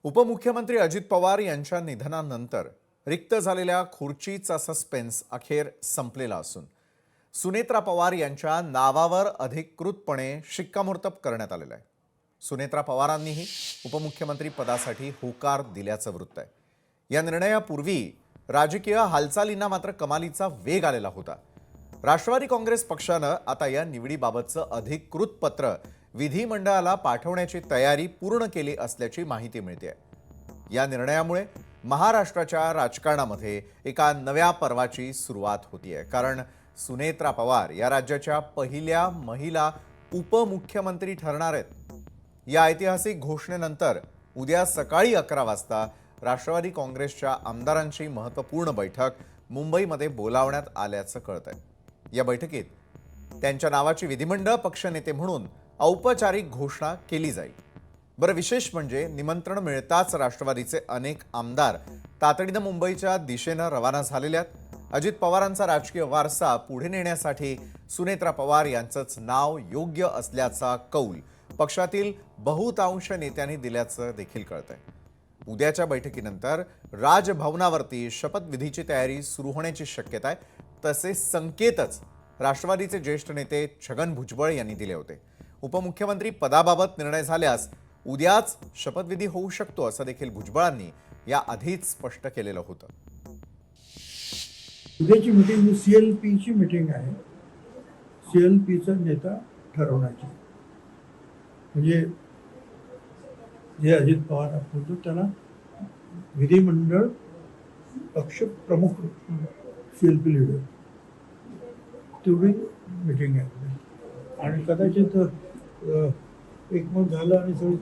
उपमुख्यमंत्री अजित पवार यांच्या निधनानंतर रिक्त झालेल्या खुर्चीचा सस्पेन्स अखेर संपलेला असून सुनेत्रा पवार यांच्या नावावर अधिकृतपणे शिक्कामोर्तब करण्यात आलेला आहे। सुनेत्रा पवारांनीही उपमुख्यमंत्री पदासाठी होकार दिल्याचं वृत्त आहे। या निर्णयापूर्वी राजकीय हालचालींना मात्र कमालीचा वेग आलेला होता। राष्ट्रवादी काँग्रेस पक्षानं आता या निवडीबाबतचं अधिकृत पत्र विधिमंडळाला पाठवण्याची तयारी पूर्ण केली असल्याची माहिती मिळते। या निर्णयामुळे महाराष्ट्राच्या राजकारणामध्ये एका नव्या पर्वाची सुरुवात होतीये, कारण सुनेत्रा पवार या राज्याच्या पहिल्या महिला उपमुख्यमंत्री ठरणार आहेत। या ऐतिहासिक घोषणेनंतर उद्या सकाळी 11 वाजता राष्ट्रवादी काँग्रेसच्या आमदारांची महत्त्वपूर्ण बैठक मुंबईमध्ये बोलावण्यात आल्याचं कळतंय। या बैठकीत त्यांच्या नावाची विधिमंडळ पक्षनेते म्हणून औपचारिक घोषणा केली जाईल। बरं, विशेष म्हणजे निमंत्रण मिळताच राष्ट्रवादीचे अनेक आमदार तातडीनं मुंबईच्या दिशेनं रवाना झालेले आहेत। अजित पवारांचा राजकीय वारसा पुढे नेण्यासाठी सुनेत्रा पवार यांचंच नाव योग्य असल्याचा कौल पक्षातील बहुतांश नेत्यांनी दिल्याचं देखील कळतंय। उद्याच्या बैठकीनंतर राजभवनावरती शपथविधीची तयारी सुरू होण्याची शक्यता आहे। तसे संकेतच राष्ट्रवादीचे ज्येष्ठ नेते छगन भुजबळ यांनी दिले होते। उपमुख्यमंत्री पदाबाबत निर्णय झाल्यास उद्याच शपथविधी होऊ शकतो असं देखील भुजबळांनी या आधीच स्पष्ट केलेलं होतं। उद्याची मीटिंग ही सीएलपीची मीटिंग आहे। सीएलपीचा नेता ठरवण्याची, म्हणजे जे अजित पवार बोलतो त्याला विधिमंडळ पक्ष प्रमुख सीएलपी लीडर तेवढी मीटिंग आहे। आणि कदाचित एकमत झालं आणि सगळं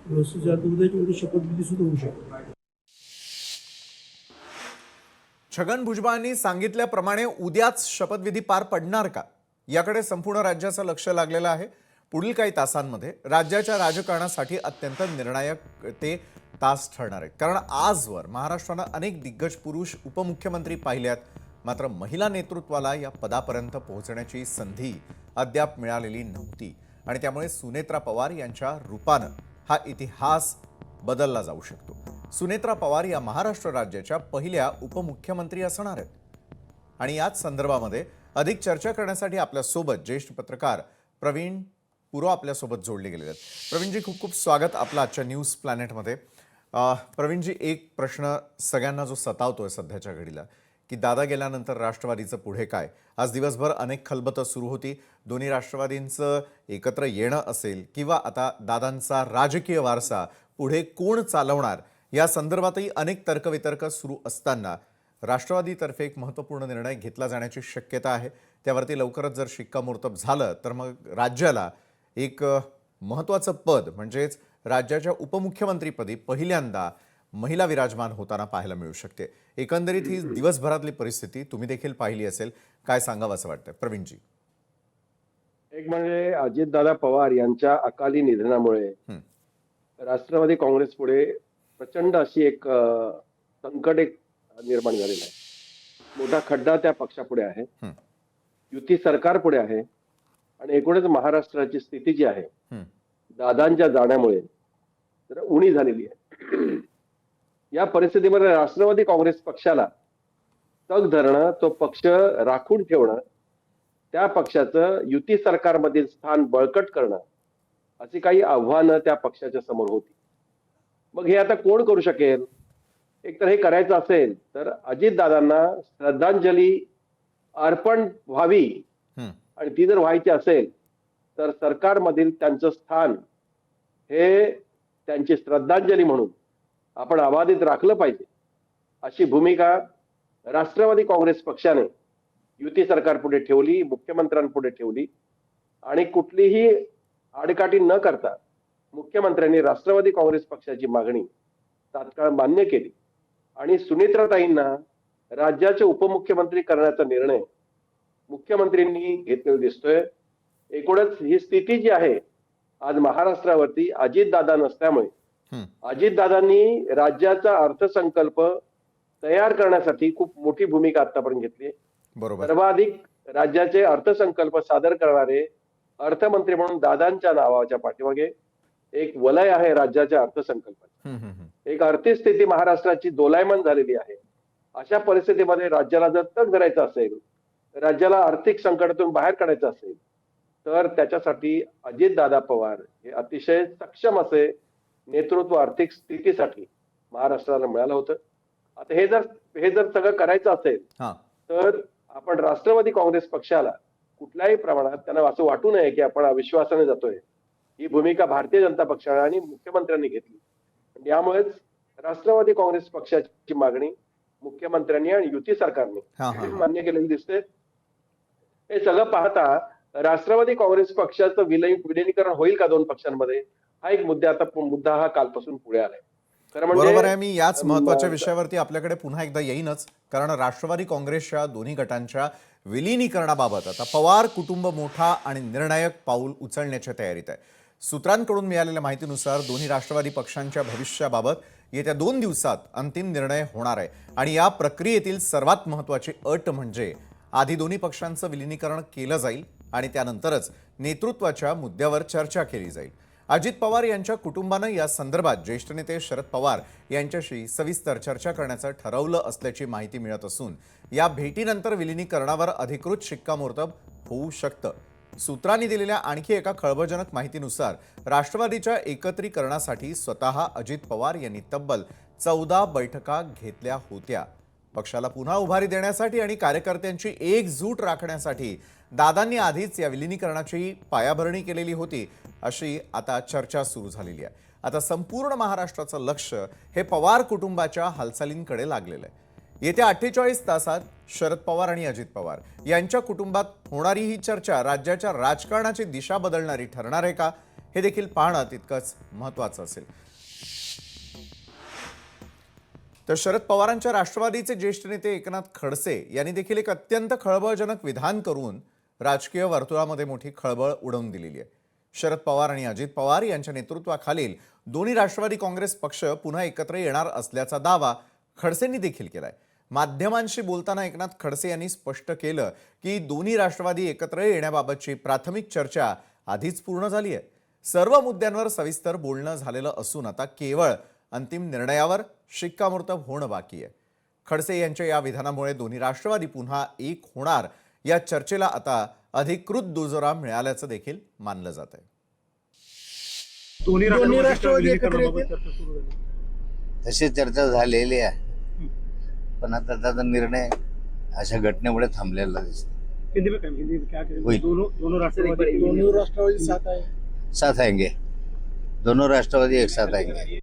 व्यवस्थित झालं उद्याची उद्या शपथविधी सुद्धा होऊ शकतो। छगन भुजबळांनी सांगितल्याप्रमाणे उद्याच शपथविधी पार पडणार का, याकडे संपूर्ण राज्याचं लक्ष लागलेलं आहे। पुढील काही तासांमध्ये राज्याच्या राजकारणासाठी अत्यंत निर्णायक ते तास ठरणार आहेत, कारण आजवर महाराष्ट्रानं अनेक दिग्गज पुरुष उपमुख्यमंत्री पाहिल्यात, मात्र महिला नेतृत्वाला या पदापर्यंत पोहोचण्याची संधी अद्याप मिळालेली नव्हती। आणि त्यामुळे सुनेत्रा पवार यांच्या रूपानं हा इतिहास बदलला जाऊ शकतो। सुनेत्रा पवार या महाराष्ट्र राज्याच्या पहिल्या उपमुख्यमंत्री असणार आहेत। आणि याच संदर्भामध्ये अधिक चर्चा करण्यासाठी आपल्यासोबत ज्येष्ठ पत्रकार प्रवीण पुरो आपल्यासोबत जोडले गेलेले आहेत। प्रवीणजी, खूप खूप स्वागत आपलं आजच्या न्यूज प्लॅनेटमध्ये। प्रवीणजी, एक प्रश्न सगळ्यांना जो सतावतोय सध्याच्या घडीला की दादा गेल्यानंतर राष्ट्रवादीचं पुढे काय। आज दिवसभर अनेक खलबतं सुरू होती। दोन्ही राष्ट्रवादींचं एकत्र येणं असेल किंवा आता दादांचा राजकीय वारसा पुढे कोण चालवणार या संदर्भातही अनेक तर्कवितर्क सुरू असताना राष्ट्रवादीतर्फे एक महत्त्वपूर्ण निर्णय घेतला जाण्याची शक्यता आहे। त्यावरती लवकरच जर शिक्कामोर्तब झालं तर मग राज्याला एक महत्त्वाचं पद म्हणजेच राज्याच्या उपमुख्यमंत्रीपदी पहिल्यांदा महिला विराजमान होताना पाहायला मिळू शकते। एकंदरीत ही दिवसभरातली परिस्थिती तुम्ही देखील पाहिली असेल, काय सांगावं असं वाटतंय प्रवीणजी? एक म्हणजे अजितदादा पवार यांच्या अकाली निधनामुळे राष्ट्रवादी काँग्रेस पुढे प्रचंड अशी एक संकट निर्माण झालेलं आहे। मोठा खड्डा त्या पक्षापुढे आहे, युती सरकार पुढे आहे आणि एकूणच महाराष्ट्राची स्थिती जी आहे दादांच्या जाण्यामुळे जरा उणी झालेली आहे। या परिस्थितीमध्ये राष्ट्रवादी काँग्रेस पक्षाला तग धरणं, तो पक्ष राखून ठेवणं, त्या पक्षाचं युती सरकारमधील स्थान बळकट करणं अशी काही आव्हानं त्या पक्षाच्या समोर होती। मग हे आता कोण करू शकेल? एकतर हे करायचं असेल तर अजितदादांना श्रद्धांजली अर्पण व्हावी, आणि ती जर व्हायची असेल तर सरकारमधील त्यांचं स्थान हे त्यांची श्रद्धांजली म्हणून आपण अबाधित राखलं पाहिजे, अशी भूमिका राष्ट्रवादी काँग्रेस पक्षाने युती सरकारपुढे ठेवली, मुख्यमंत्र्यांपुढे ठेवली आणि कुठलीही आडकाठी न करता मुख्यमंत्र्यांनी राष्ट्रवादी काँग्रेस पक्षाची मागणी तात्काळ मान्य केली आणि सुनेत्राताईंना राज्याचे उपमुख्यमंत्री करण्याचा निर्णय मुख्यमंत्र्यांनी घेतलेला दिसतोय। एकूणच ही स्थिती जी आहे आज महाराष्ट्रावरती अजितदादा नसल्यामुळे अजितदादांनी राज्याचा अर्थसंकल्प तयार करण्यासाठी खूप मोठी भूमिका आतापर्यंत घेतली। सर्वाधिक राज्याचे अर्थसंकल्प सादर करणारे अर्थमंत्री म्हणून दादांच्या नावाच्या पाठीमागे एक वलय आहे राज्याच्या अर्थसंकल्पाचे। एक आर्थिक स्थिती महाराष्ट्राची दोलायमान झालेली आहे. अशा परिस्थितीमध्ये राज्याला जर तग धरायचं असेल, राज्याला आर्थिक संकटातून बाहेर काढायचं असेल, तर त्याच्यासाठी अजितदादा पवार हे अतिशय सक्षम असे नेतृत्व आर्थिक स्थितीसाठी महाराष्ट्राला मिळालं होतं. आता हे जर सगळं करायचं असेल तर आपण राष्ट्रवादी काँग्रेस पक्षाला कुठल्याही प्रमाणात त्यांना असं वाटू नये की आपण अविश्वासाने जातोय. ही भूमिका भारतीय जनता पक्षाने आणि मुख्यमंत्र्यांनी घेतली. यामुळेच राष्ट्रवादी काँग्रेस पक्षाची मागणी मुख्यमंत्र्यांनी आणि युती सरकारने मान्य केलेली दिसते. हे सगळं पाहता राष्ट्रवादी काँग्रेस पक्षाचं विलिनीकरण होईल का दोन पक्षांमध्ये, हा एक मुद्दा हा कालपासून पुढे आलाय. खरं म्हणजे बरोबर आहे. मी याच महत्त्वाच्या विषयावरती आपल्याकडे पुन्हा एकदा येईनच, कारण राष्ट्रवादी काँग्रेसच्या दोन्ही गटांच्या विलिनीकरणाबाबत आता पवार कुटुंब मोठा आणि निर्णायक पाऊल उचलण्याच्या तयारीत आहे. सूत्रांकडून मिळालेल्या माहितीनुसार दोन्ही राष्ट्रवादी पक्षांच्या भविष्याबाबत येत्या 2 दिवसात अंतिम निर्णय होणार आहे आणि या प्रक्रियेतील सर्वात महत्त्वाची अट म्हणजे आधी दोन्ही पक्षांचं विलिनीकरण केलं जाईल आणि त्यानंतरच नेतृत्वाच्या मुद्द्यावर चर्चा केली जाईल. अजित पवार यांच्या कुटुंबानं या संदर्भात ज्येष्ठ नेते शरद पवार यांच्याशी सविस्तर चर्चा करण्याचं ठरवलं असल्याची माहिती मिळत असून या भेटीनंतर विलिनीकरणावर अधिकृत शिक्कामोर्तब होऊ शकतं. सूत्रांनी दिलेल्या आणखी एका खळबळजनक माहितीनुसार राष्ट्रवादीच्या एकत्रीकरणासाठी स्वतः अजित पवार यांनी तब्बल 14 बैठका घेतल्या होत्या. पक्षाला पुन्हा उभारी देण्यासाठी आणि कार्यकर्त्यांची एकजूट राखण्यासाठी दादांनी आधीच या विलिनीकरणाची पायाभरणी केलेली होती, अशी आता चर्चा सुरू झालेली आहे. आता संपूर्ण महाराष्ट्राचं लक्ष हे पवार कुटुंबाच्या हालचालींकडे लागलेलं आहे. येत्या 48 तासात शरद पवार आणि अजित पवार यांच्या कुटुंबात होणारी ही चर्चा राज्याच्या राजकारणाची दिशा बदलणारी ठरणार आहे का, हे देखील पाहणं तितकंच महत्त्वाचं असेल. तर शरद पवारांच्या राष्ट्रवादीचे ज्येष्ठ नेते एकनाथ खडसे यांनी देखील एक अत्यंत खळबळजनक विधान करून राजकीय वर्तुळामध्ये मोठी खळबळ उडवून दिलेली आहे. शरद पवार आणि अजित पवार यांच्या नेतृत्वाखालील दोन्ही राष्ट्रवादी काँग्रेस पक्ष पुन्हा एकत्र येणार असल्याचा दावा खडसेंनी देखील केलाय. माध्यमांशी बोलताना एकनाथ खडसे यांनी स्पष्ट केलं की दोन्ही राष्ट्रवादी एकत्र येण्याबाबतची प्राथमिक चर्चा आधीच पूर्ण झाली आहे. सर्व मुद्द्यांवर सविस्तर बोलणं झालेलं असून आता केवळ अंतिम निर्णयावर शिक्कामोर्तब होणं बाकी आहे. खडसे यांच्या या विधानामुळे दोन्ही राष्ट्रवादी पुन्हा एक होणार या चर्चेला आता अधिकृत दुजोरा मिळाल्याचं देखील मानलं जात आहे. दोन्ही राष्ट्रवादी एकत्र येतील. तशी चर्चा झालेली आहे, पण आता त्याचा निर्णय अशा घटनेमुळे थांबलेला दिसतो. होईल. दोनों राष्ट्रवादी साथ आएंगे, दोनों राष्ट्रवादी एक साथ आएंगे.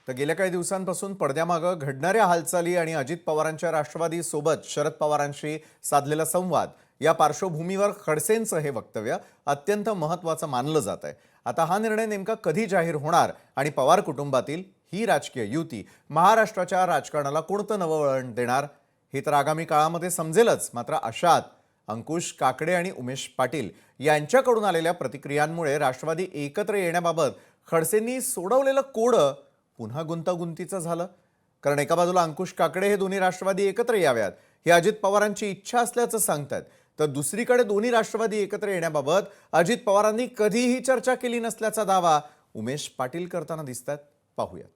तर गेल्या काही दिवसांपासून पडद्यामागं घडणाऱ्या हालचाली आणि अजित पवारांच्या राष्ट्रवादी सोबत शरद पवारांशी साधलेला संवाद या पार्श्वभूमीवर खडसेंचं हे वक्तव्य अत्यंत महत्त्वाचं मानलं जात आहे. आता हा निर्णय नेमका कधी जाहीर होणार आणि पवार कुटुंबातील ही राजकीय युती महाराष्ट्राच्या राजकारणाला कोणतं नवं वळण देणार हे तर आगामी काळामध्ये समजेलच. मात्र अशात अंकुश काकडे आणि उमेश पाटील यांच्याकडून आलेल्या प्रतिक्रियांमुळे राष्ट्रवादी एकत्र येण्याबाबत खडसेंनी सोडवलेलं कोडं पुन्हा गुंतागुंतीचं झालं. कारण एका बाजूला अंकुश काकडे हे दोन्ही राष्ट्रवादी एकत्र याव्यात ही अजित पवारांची इच्छा असल्याचं सांगतात, तर दुसरीकडे दोन्ही राष्ट्रवादी एकत्र येण्याबाबत अजित पवारांनी कधीही चर्चा केली नसल्याचा दावा उमेश पाटील करताना दिसतात. पाहूयात.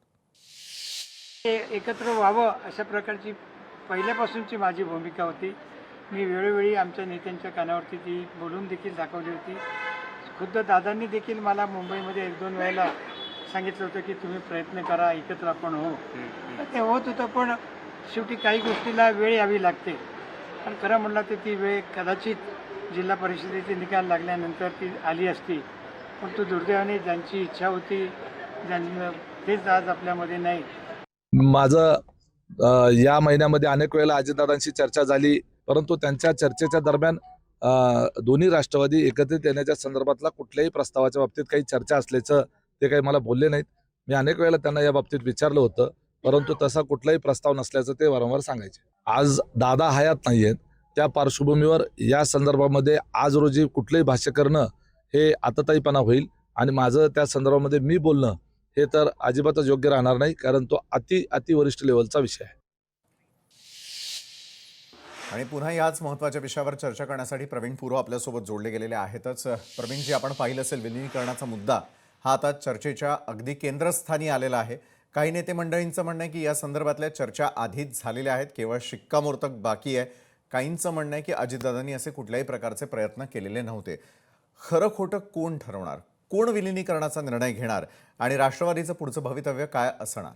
एकत्र व्हावं अशा प्रकारची पहिल्यापासूनची माझी भूमिका होती. मी वेळोवेळी आमच्या नेत्यांच्या कानावरती ती बोलून देखील दाखवली होती. खुद्द दादांनी देखील मला मुंबईमध्ये 1-2 वेळेला सांगितलं होतं की तुम्ही प्रयत्न करा, एकत्र आपण हो. ते होत होतं, पण शेवटी काही गोष्टीला वेळ यावी लागते. पण खरं म्हणलं तर ती वेळ कदाचित जिल्हा परिषदेचे निकाल लागल्यानंतर ती आली असती, पण तो दुर्दैवाने ज्यांची इच्छा होती ज्यांनी तेच आज आपल्यामध्ये नाही. माझं या महिन्यामध्ये अनेक वेळेला अजितदादांशी चर्चा झाली, परंतु त्यांच्या चर्चेच्या दरम्यान दोन्ही राष्ट्रवादी एकत्रित येण्याच्या संदर्भातला कुठल्याही प्रस्तावाच्या बाबतीत काही चर्चा असल्याचं ते काही मला बोलले नाहीत. मी अनेक वेळेला त्यांना या बाबतीत विचारलं होतं, परंतु तसा कुठलाही प्रस्ताव नसल्याचं ते वारंवार सांगायचे. आज दादा हयात नाही आहेत, त्या पार्श्वभूमीवर या संदर्भामध्ये आज रोजी कुठलंही भाष्य करणं हे आतताईपणा होईल आणि माझं त्या संदर्भामध्ये मी बोलणं हे तर अजिबातच योग्य राहणार नाही, कारण तो अति वरिष्ठ लेवलचा विषय आहे. आणि पुन्हा याच महत्त्वाच्या विषयावर चर्चा करण्यासाठी प्रवीण पुरो आपल्यासोबत जोडले गेलेले आहेतच. प्रवीणजी, आपण पाहिलं असेल विलिनीकरणाचा मुद्दा हा आता चर्चेच्या अगदी केंद्रस्थानी आलेला आहे. काही नेते मंडळींचं म्हणणं आहे की या संदर्भातल्या चर्चा आधीच झालेल्या आहेत, केवळ शिक्कामोर्तब बाकी आहे. काहींचं म्हणणं आहे की अजितदादांनी असे कुठल्याही प्रकारचे प्रयत्न केलेले नव्हते. खरं खोटं कोण ठरवणार? कोण विलिनीकरणाचा निर्णय घेणार? आणि राष्ट्रवादीचं पुढचं भवितव्य काय असणार?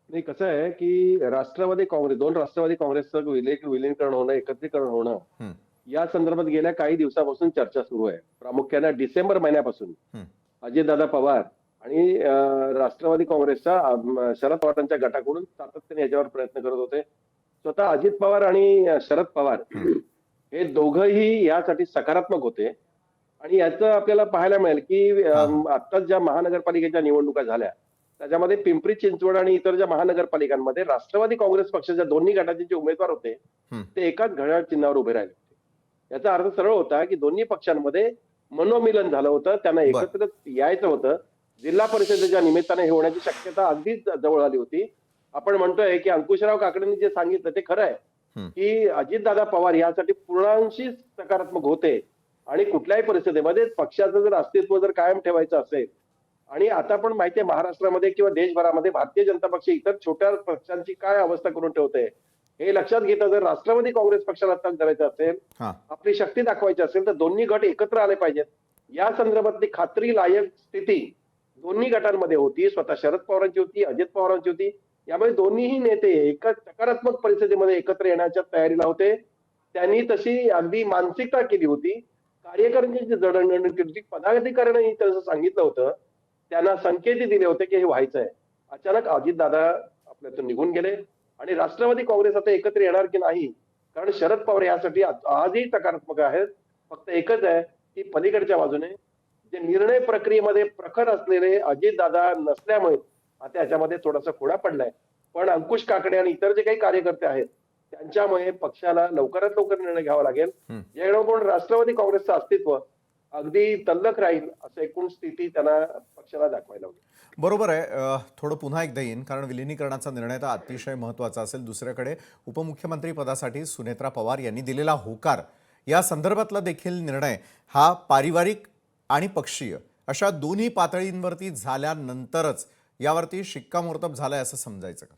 नाही, कसं आहे की राष्ट्रवादी काँग्रेस, दोन राष्ट्रवादी काँग्रेसचं विलीनीकरण होणं, एकत्रीकरण होणं, या संदर्भात गेल्या काही दिवसापासून चर्चा सुरू आहे. प्रामुख्याने डिसेंबर महिन्यापासून अजितदादा पवार आणि राष्ट्रवादी काँग्रेसच्या शरद पवारांच्या गटाकडून सातत्याने याच्यावर प्रयत्न करत होते. स्वतः अजित पवार आणि शरद पवार हे दोघंही यासाठी सकारात्मक होते. आणि याचं आपल्याला पाहायला मिळेल की आत्ताच ज्या महानगरपालिकेच्या निवडणुका झाल्या त्याच्यामध्ये पिंपरी चिंचवड आणि इतर ज्या महानगरपालिकांमध्ये राष्ट्रवादी काँग्रेस पक्षाच्या दोन्ही गटाचे जे उमेदवार होते ते एकाच घड्याळ चिन्हावर उभे राहिले होते. याचा अर्थ सरळ होता की दोन्ही पक्षांमध्ये मनोमिलन झालं होतं, त्यांना एकत्र यायचं होतं. जिल्हा परिषदेच्या निमित्ताने हे होण्याची शक्यता अगदीच जवळ आली होती. आपण म्हणतोय की अंकुशराव काकडेंनी जे सांगितलं ते खरं आहे की अजितदादा पवार यासाठी पूर्णांशी सकारात्मक होते आणि कुठल्याही परिस्थितीमध्ये पक्षाचं जर अस्तित्व जर कायम ठेवायचं असेल, आणि आता पण माहिती आहे महाराष्ट्रामध्ये किंवा देशभरामध्ये भारतीय जनता पक्ष इतर छोट्या पक्षांची काय अवस्था करून ठेवते हे लक्षात घेता जर राष्ट्रवादी काँग्रेस पक्षाला तग धरायचं असेल, आपली शक्ती दाखवायची असेल तर दोन्ही गट एकत्र आले पाहिजेत. या संदर्भातली खात्री लायक स्थिती दोन्ही गटांमध्ये होती. स्वतः शरद पवारांची होती, अजित पवारांची होती. यामुळे दोन्हीही नेते एका सकारात्मक परिस्थितीमध्ये एकत्र येण्याच्या तयारीला होते. त्यांनी तशी अगदी मानसिकता केली होती. कार्यकर्त्यांची जी जडणघडण केली होती, पदाधिकाऱ्यांनी तसं सांगितलं होतं, त्यांना संकेत दिले होते की हे व्हायचं आहे. अचानक अजितदादा आपल्यातून निघून गेले आणि राष्ट्रवादी काँग्रेस आता एकत्र येणार की नाही, कारण शरद पवार यासाठी आजही सकारात्मक आहेत. फक्त एकच आहे की पलीकडच्या बाजूने जे निर्णय प्रक्रियेमध्ये प्रखर असलेले अजितदादा नसल्यामुळे आता याच्यामध्ये थोडासा खोडा पडलाय. पण अंकुश काकडे आणि इतर जे काही कार्यकर्ते आहेत त्यांच्यामुळे पक्षाला लवकरात लवकर निर्णय घ्यावा लागेल, जेणेकरून राष्ट्रवादी काँग्रेसचं अस्तित्व अगदी तल्लख राहील असं एकूण स्थिती त्यांना पक्षाला दाखवायला हवी. बरोबर आहे. थोडं पुन्हा एकदा येईन, कारण विलिनीकरणाचा निर्णय तर अतिशय महत्त्वाचा असेल. दुसरीकडे उपमुख्यमंत्री पदासाठी सुनेत्रा पवार यांनी दिलेला होकार, या संदर्भातला देखील निर्णय हा पारिवारिक आणि पक्षीय अशा दोन्ही पातळींवरती झाल्यानंतरच यावरती शिक्कामोर्तब झालाय असं समजायचं का?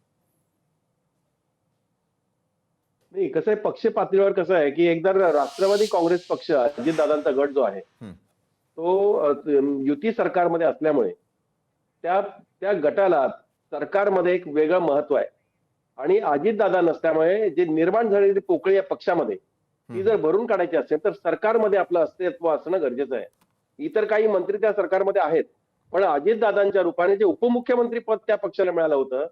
नाही, कसं आहे, पक्ष पातळीवर कसं आहे की एकदा राष्ट्रवादी काँग्रेस पक्ष अजितदादांचा गट जो आहे तो युती सरकारमध्ये असल्यामुळे त्या गटाला सरकारमध्ये एक वेगळं महत्व आहे. आणि अजितदादा नसल्यामुळे जे निर्माण झालेली पोकळी या पक्षामध्ये ती जर भरून काढायची असेल तर सरकारमध्ये आपलं अस्तित्व असणं गरजेचं आहे. इतर काही मंत्री त्या सरकारमध्ये आहेत, पण अजितदादांच्या रूपाने जे उपमुख्यमंत्री पद त्या पक्षाला मिळालं होतं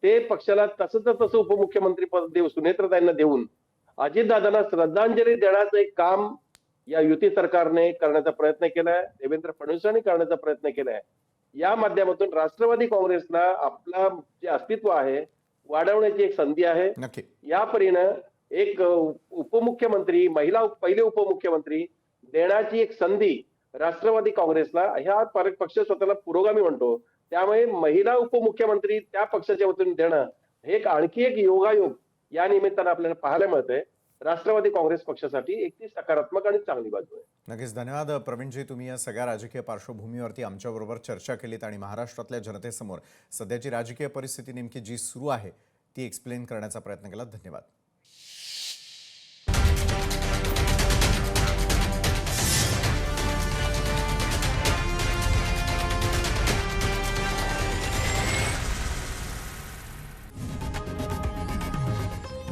ते पक्षाला तसं उपमुख्यमंत्री पद सुनेत्राताईंना देऊन अजितदादांना श्रद्धांजली देण्याचं एक काम या युती सरकारने करण्याचा प्रयत्न केलाय, देवेंद्र फडणवीसांनी करण्याचा प्रयत्न केलाय. या माध्यमातून राष्ट्रवादी काँग्रेसला आपला जे अस्तित्व आहे वाढवण्याची एक संधी आहे. या परीने एक उपमुख्यमंत्री, पहिले उपमुख्यमंत्री देण्याची एक संधी राष्ट्रवादी काँग्रेसला, ह्या पक्ष स्वतःला पुरोगामी म्हणतो, त्यामुळे महिला उपमुख्यमंत्री त्या पक्षाच्या वतीने देणं हे आणखी एक योगायोग या निमित्तानं आपल्याला पाहायला मिळतंय. राष्ट्रवादी काँग्रेस पक्षासाठी एक ती सकारात्मक आणि चांगली बाजू आहे. नक्कीच. धन्यवाद प्रवीणजी, तुम्ही या सगळ्या राजकीय पार्श्वभूमीवरती आमच्याबरोबर चर्चा केलीत आणि महाराष्ट्रातल्या जनतेसमोर सध्याची राजकीय परिस्थिती नेमकी जी सुरू आहे ती एक्सप्लेन करण्याचा प्रयत्न केला. धन्यवाद.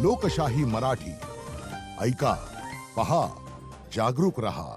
लोकशाही मराठी ऐका, पहा, जागरूक रहा.